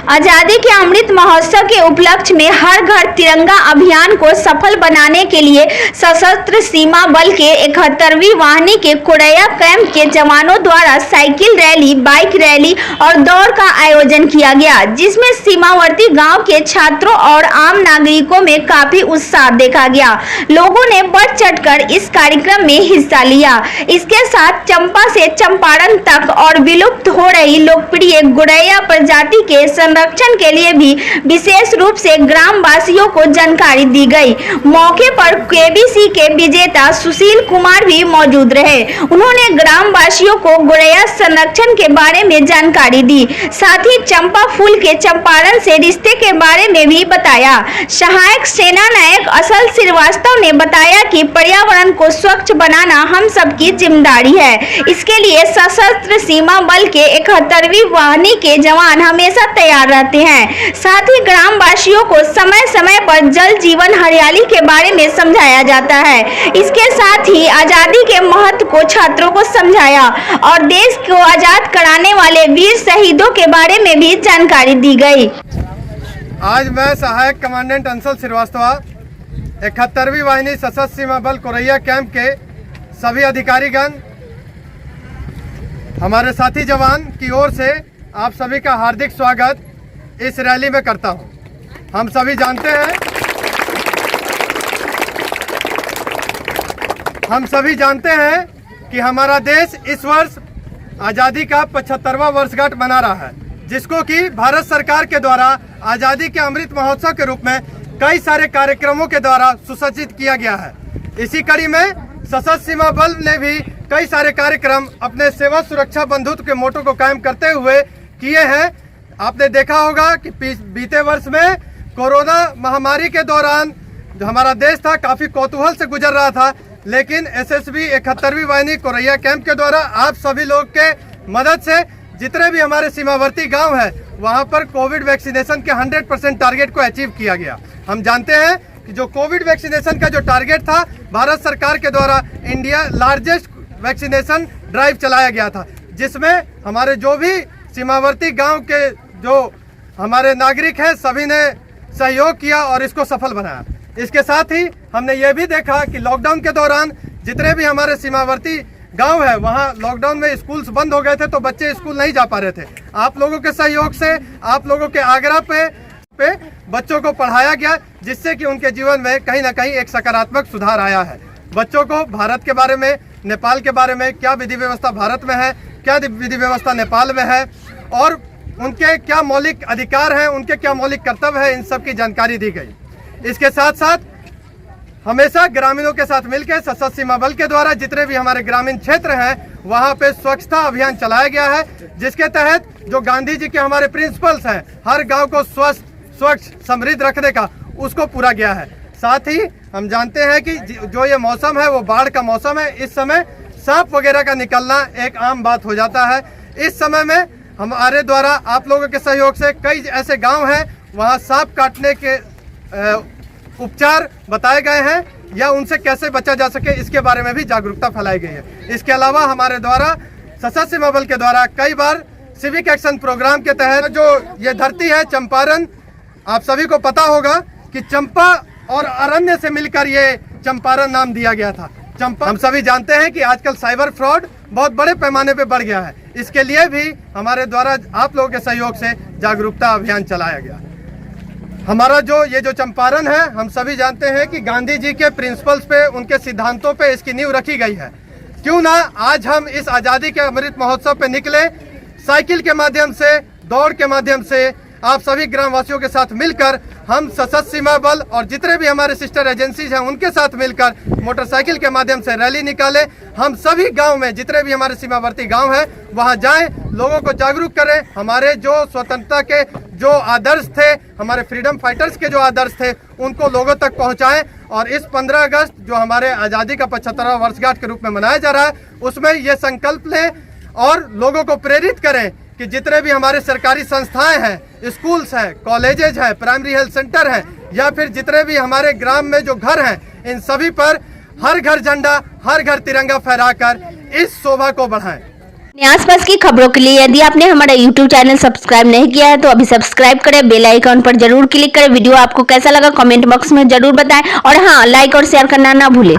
आजादी के अमृत महोत्सव के उपलक्ष्य में हर घर तिरंगा अभियान को सफल बनाने के लिए सशस्त्र सीमा बल के 71वीं वाहिनी के कोरैया कैंप के जवानों द्वारा साइकिल रैली, बाइक रैली और दौड़ का आयोजन किया गया, जिसमें सीमावर्ती गांव के छात्रों और आम नागरिकों में काफी उत्साह देखा गया। लोगों ने बढ़ चढ़कर इस कार्यक्रम में हिस्सा लिया। इसके साथ चंपा से चंपारण तक और विलुप्त हो रही लोकप्रिय गोरैया प्रजाति के संरक्षण के लिए भी विशेष रूप से ग्राम वासियों को जानकारी दी गई। मौके पर केबीसी के विजेता सुशील कुमार भी मौजूद रहे। उन्होंने ग्राम वासियों को गोरैया संरक्षण के बारे में जानकारी दी, साथ ही चंपा फूल के चंपारण से रिश्ते के बारे में भी बताया। सहायक सेना नायक असल श्रीवास्तव ने बताया कि पर्यावरण को स्वच्छ बनाना हम सबकी जिम्मेदारी है। इसके लिए सशस्त्र सीमा बल के 71वीं वाहिनी के जवान हमेशा तैयार रहते हैं। साथ ही ग्राम वासियों को समय समय पर जल जीवन हरियाली के बारे में समझाया जाता है। इसके साथ ही आजादी के महत्व को छात्रों को समझाया और देश को आजाद कराने वाले वीर शहीदों के बारे में भी जानकारी दी गई। आज मैं सहायक कमांडेंट अंशल श्रीवास्तव 71वीं वाहिनी सशस्त्र सीमा बल कोरैया कैंप के सभी अधिकारीगण, हमारे साथी जवान की ओर से आप सभी का हार्दिक स्वागत इस रैली में करता हूं। हम सभी जानते हैं कि हमारा देश इस वर्ष आज़ादी का 75वां वर्षगांठ मना रहा है, जिसको कि भारत सरकार के द्वारा आज़ादी के अमृत महोत्सव के रूप में कई सारे कार्यक्रमों के द्वारा सुसज्जित किया गया है। इसी कड़ी में सशस्त्र सीमा बल ने भी कई सारे कार्यक्रम अपने सेवा सुरक्षा बंधुत्व के मोटो को कायम करते हुए किए हैं। आपने देखा होगा कि बीते वर्ष में कोरोना महामारी के दौरान जो हमारा देश था काफी कौतूहल से गुजर रहा था, लेकिन एसएसबी 71वीं वाहिनी कोरैया कैंप के द्वारा आप सभी लोग के मदद से जितने भी हमारे सीमावर्ती गांव है वहां पर कोविड वैक्सीनेशन के 100% टारगेट को अचीव किया गया। हम जानते हैं कि जो कोविड वैक्सीनेशन का जो टारगेट था, भारत सरकार के द्वारा इंडिया लार्जेस्ट वैक्सीनेशन ड्राइव चलाया गया था, जिसमें हमारे जो भी सीमावर्ती गांव के जो हमारे नागरिक हैं सभी ने सहयोग किया और इसको सफल बनाया। इसके साथ ही हमने ये भी देखा कि लॉकडाउन के दौरान जितने भी हमारे सीमावर्ती गांव है वहां लॉकडाउन में स्कूल्स बंद हो गए थे, तो बच्चे स्कूल नहीं जा पा रहे थे। आप लोगों के सहयोग से, आप लोगों के आग्रह पे बच्चों को पढ़ाया गया, जिससे कि उनके जीवन में कहीं ना कहीं एक सकारात्मक सुधार आया है। बच्चों को भारत के बारे में, नेपाल के बारे में, क्या विधि व्यवस्था भारत में है, क्या विधि व्यवस्था नेपाल में है और उनके क्या मौलिक अधिकार हैं, उनके क्या मौलिक कर्तव्य है, इन सब की जानकारी दी गई। इसके साथ साथ हमेशा ग्रामीणों के साथ मिलकर सशस्त्र सीमा बल के द्वारा जितने भी हमारे ग्रामीण क्षेत्र हैं वहां पे स्वच्छता अभियान चलाया गया है, जिसके तहत जो गांधी जी के हमारे प्रिंसिपल्स हैं, हर गांव को स्वच्छ समृद्ध रखने का, उसको पूरा गया है। साथ ही हम जानते हैं कि जो ये मौसम है वो बाढ़ का मौसम है। इस समय सांप वगैरह का निकलना एक आम बात हो जाता है। इस समय में हमारे द्वारा आप लोगों के सहयोग से कई ऐसे गांव हैं वहां सांप काटने के उपचार बताए गए हैं या उनसे कैसे बचा जा सके, इसके बारे में भी जागरूकता फैलाई गई है। इसके अलावा हमारे द्वारा सशस्त्र सीमा बल के द्वारा कई बार सिविक एक्शन प्रोग्राम के तहत जो ये धरती है चंपारण, आप सभी को पता होगा कि चंपा और अरण्य से मिलकर ये चंपारण नाम दिया गया था। चंपा, हम सभी जानते हैं कि आजकल साइबर फ्रॉड बहुत बड़े पैमाने पे बढ़ गया है। इसके लिए भी हमारे द्वारा आप लोगों के सहयोग से जागरूकता अभियान चलाया गया। हमारा ये जो चंपारण है, हम सभी जानते हैं कि गांधी जी के प्रिंसिपल्स पे, उनके सिद्धांतों पे इसकी नींव रखी गई है। क्यों ना आज हम इस आज़ादी के अमृत महोत्सव पे निकले, साइकिल के माध्यम से, दौड़ के माध्यम से, आप सभी ग्रामवासियों के साथ मिलकर हम सशस्त्र सीमा बल और जितने भी हमारे सिस्टर एजेंसीज हैं उनके साथ मिलकर मोटरसाइकिल के माध्यम से रैली निकाले। हम सभी गांव में जितने भी हमारे सीमावर्ती गांव हैं वहां जाएं, लोगों को जागरूक करें। हमारे जो स्वतंत्रता के जो आदर्श थे, हमारे फ्रीडम फाइटर्स के जो आदर्श थे, उनको लोगों तक पहुंचाएं। और इस 15 अगस्त जो हमारे आज़ादी का 75वां वर्षगांठ के रूप में मनाया जा रहा है, उसमें ये संकल्प लें और लोगों को प्रेरित करें कि जितने भी हमारे सरकारी संस्थाएं हैं, स्कूल्स हैं, कॉलेजेज हैं, प्राइमरी हेल्थ सेंटर हैं या फिर जितने भी हमारे ग्राम में जो घर हैं, इन सभी पर हर घर झंडा, हर घर तिरंगा फहराकर इस शोभा को बढ़ाएं। अपने आसपास की खबरों के लिए यदि आपने हमारा YouTube चैनल सब्सक्राइब नहीं किया है तो अभी सब्सक्राइब करें, बेल आइकन पर जरूर क्लिक करें। वीडियो आपको कैसा लगा कमेंट बॉक्स में जरूर बताएं और हाँ, लाइक और शेयर करना ना भूलें।